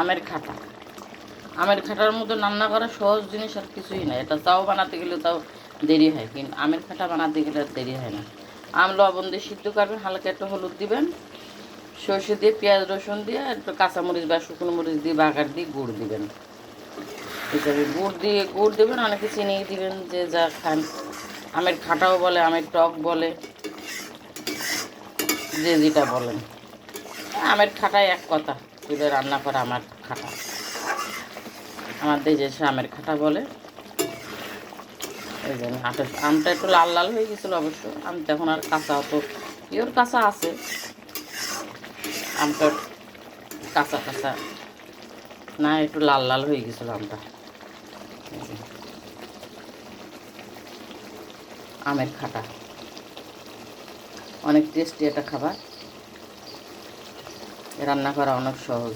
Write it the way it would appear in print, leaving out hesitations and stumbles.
আমের খাটা। আমের খাটার মতো রান্না করা সহজ জিনিস আর কিছুই না। এটা তাও বানাতে গেলে তাও দেরি হয়, কিন্তু আমের খাটা বানাতে গেলে আর দেরি হয় না। আম লবণ দিয়ে সিদ্ধ করবেন, হালকা একটু হলুদ দিবেন, সর্ষে দিয়ে পেঁয়াজ রসুন দিয়ে একটু কাঁচামরিচ বা শুকনো মরিচ দিয়ে বাগার দিয়ে গুড় দিবেন। হিসাবে গুড় দেবেন, অনেকে চিনি দিবেন, যে যা খান। আমের খাটাও বলে, আমের টক বলে, যে যেটা বলেন। আমের খাটাই এক কথা, তুলে রান্না করা আমার খাটা, আমার দেশে সে আমের খাটা বলে। এই জন্য আমটা একটু লাল লাল হয়ে গেছিলো অবশ্য, আমটা এখন আর কাঁচা, অত পিওর কাঁচা আছে, আমটা কাঁচা কাঁচা না, একটু লাল লাল হয়ে গেছিলো আমটা। আমের খাটা অনেক টেস্টি একটা খাবার, রান্না করা অনেক সহজ।